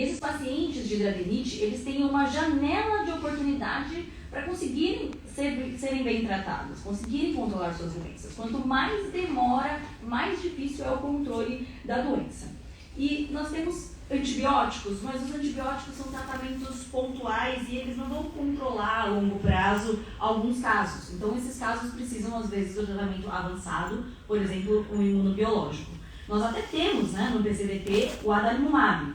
Esses pacientes de hidradeniite, eles têm uma janela de oportunidade para conseguirem serem bem tratados, conseguirem controlar suas doenças. Quanto mais demora, mais difícil é o controle da doença. E nós temos antibióticos, mas os antibióticos são tratamentos pontuais e eles não vão controlar a longo prazo alguns casos. Então, esses casos precisam, às vezes, do tratamento avançado, por exemplo, um imunobiológico. Nós até temos, né, no PCDT, o adalimumab,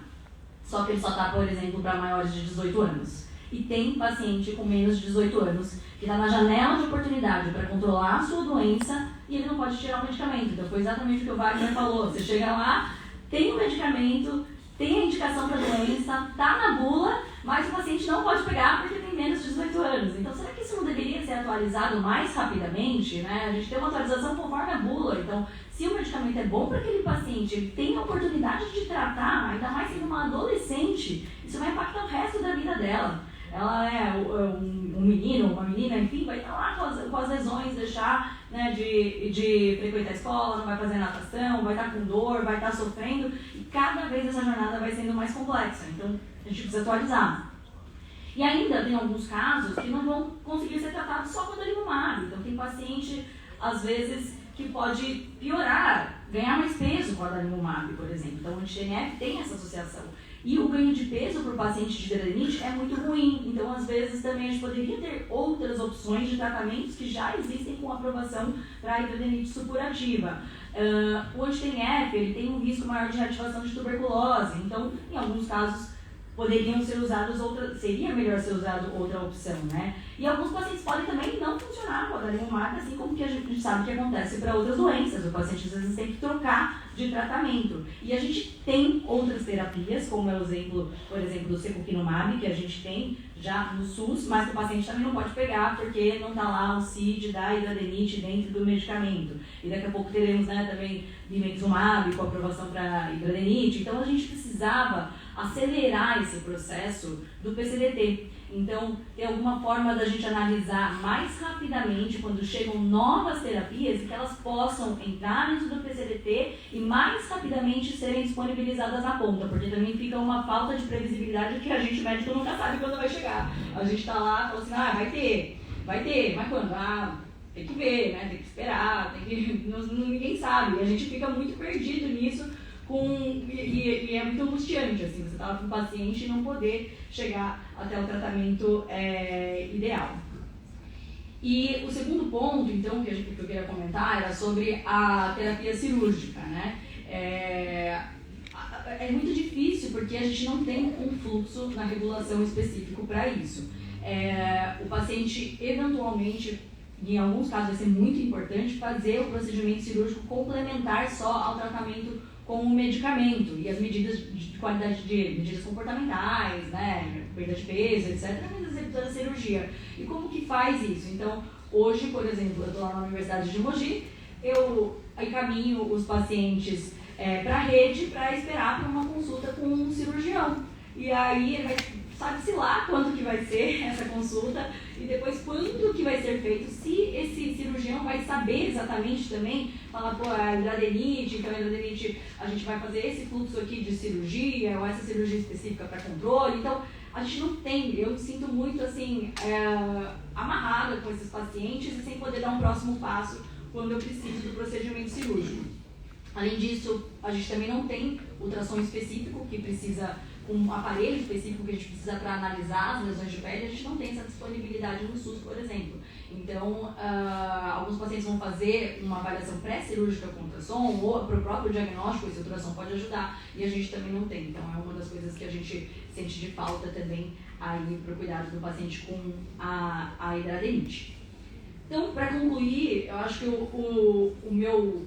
só que ele só está, por exemplo, para maiores de 18 anos. E tem paciente com menos de 18 anos que está na janela de oportunidade para controlar a sua doença e ele não pode tirar o medicamento. Então, foi exatamente o que o Wagner falou. Você chega lá, tem o medicamento, tem a indicação para a doença, está na bula, mas o paciente não pode pegar porque tem menos de 18 anos. Então, será que isso não deveria ser atualizado mais rapidamente? Né? A gente tem uma atualização conforme a bula. Então, se o medicamento é bom para aquele paciente, ele tem a oportunidade de tratar, ainda mais sendo uma adolescente, isso vai impactar o resto da vida dela. Ela é um menino, uma menina, enfim, vai estar lá com as lesões, deixar, né, de frequentar a escola, não vai fazer natação, vai estar com dor, vai estar sofrendo, e cada vez essa jornada vai sendo mais complexa. Então, a gente precisa atualizar. E ainda tem alguns casos que não vão conseguir ser tratados só com adalimumab. Então, tem paciente, às vezes, que pode piorar, ganhar mais peso com o adalimumab, por exemplo. Então, o anti-TNF tem essa associação. E o ganho de peso para o paciente de hidradeniite é muito ruim. Então, às vezes, também a gente poderia ter outras opções de tratamentos que já existem com aprovação para a hidradeniite supurativa. O anti-TNF, ele tem um risco maior de reativação de tuberculose. Então, em alguns casos, poderiam ser usados seria melhor ser usado outra opção, né? E alguns pacientes podem também não funcionar com a adalimumab, assim como que a gente sabe que acontece para outras doenças. O paciente às vezes tem que trocar de tratamento. E a gente tem outras terapias, como é o exemplo, por exemplo, do secukinumab, que a gente tem já no SUS, mas que o paciente também não pode pegar porque não está lá o CID da hidradeniite dentro do medicamento. E daqui a pouco teremos, né, também bimekizumab com aprovação para hidradeniite. Então a gente precisava acelerar esse processo do PCDT. Então, tem alguma forma da gente analisar mais rapidamente quando chegam novas terapias e que elas possam entrar dentro do PCDT e mais rapidamente serem disponibilizadas na ponta, porque também fica uma falta de previsibilidade que a gente, médico, nunca sabe quando vai chegar. A gente está lá e fala assim, vai ter, mas quando? Tem que ver, né? Tem que esperar, ninguém sabe. E a gente fica muito perdido nisso. E é muito angustiante, assim, você estava com o paciente e não poder chegar até o tratamento ideal. E o segundo ponto, então, que eu queria comentar era sobre a terapia cirúrgica, né? É muito difícil porque a gente não tem um fluxo na regulação específico para isso. O paciente, eventualmente, em alguns casos vai ser muito importante fazer o procedimento cirúrgico complementar só ao tratamento com o medicamento e as medidas de qualidade medidas comportamentais, né, perda de peso, etc., mas executando a cirurgia. E como que faz isso? Então, hoje, por exemplo, eu estou lá na Universidade de Mogi, eu encaminho os pacientes para a rede para esperar por uma consulta com um cirurgião. E aí ele vai, sabe-se lá quanto que vai ser essa consulta e depois quando que vai ser feito, se esse cirurgião vai saber exatamente também, falar, pô, a hidradeniite, então a hidradeniite a gente vai fazer esse fluxo aqui de cirurgia ou essa cirurgia específica para controle. Então, a gente não tem, eu me sinto muito assim, amarrada com esses pacientes e sem poder dar um próximo passo quando eu preciso do procedimento cirúrgico. Além disso, a gente também não tem ultrassom específico que precisa um aparelho específico que a gente precisa para analisar as lesões de pele, a gente não tem essa disponibilidade no SUS, por exemplo. Então, alguns pacientes vão fazer uma avaliação pré-cirúrgica com ultrassom ou para o próprio diagnóstico, esse ultrassom pode ajudar, e a gente também não tem. Então, é uma das coisas que a gente sente de falta também aí para o cuidado do paciente com a hidradeniite. Então, para concluir, eu acho que o meu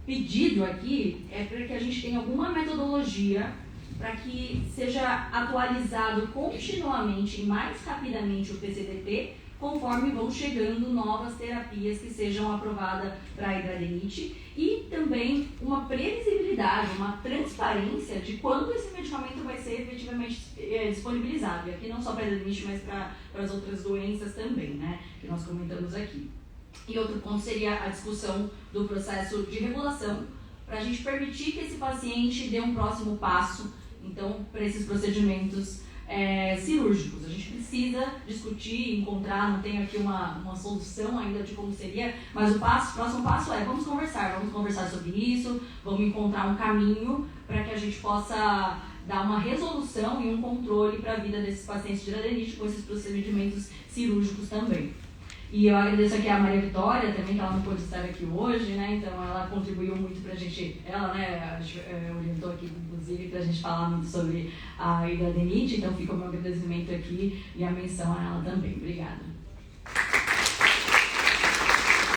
pedido aqui é para que a gente tenha alguma metodologia para que seja atualizado continuamente e mais rapidamente o PCDT, conforme vão chegando novas terapias que sejam aprovadas para a hidradeniite e também uma previsibilidade, uma transparência de quando esse medicamento vai ser efetivamente disponibilizado. E aqui não só para a hidradeniite, mas para as outras doenças também, né, que nós comentamos aqui. E outro ponto seria a discussão do processo de regulação, para a gente permitir que esse paciente dê um próximo passo Então, para esses procedimentos cirúrgicos, a gente precisa discutir, encontrar, não tem aqui uma solução ainda de como seria, mas o próximo passo é vamos conversar sobre isso, vamos encontrar um caminho para que a gente possa dar uma resolução e um controle para a vida desses pacientes de adenite com esses procedimentos cirúrgicos também. E eu agradeço aqui a Maria Vitória também, que ela não pôde estar aqui hoje, né? Então ela contribuiu muito pra gente, ela, né, orientou aqui, inclusive, pra gente falar muito sobre a hidradeniite, então fica o meu agradecimento aqui e a menção a ela também. Obrigada.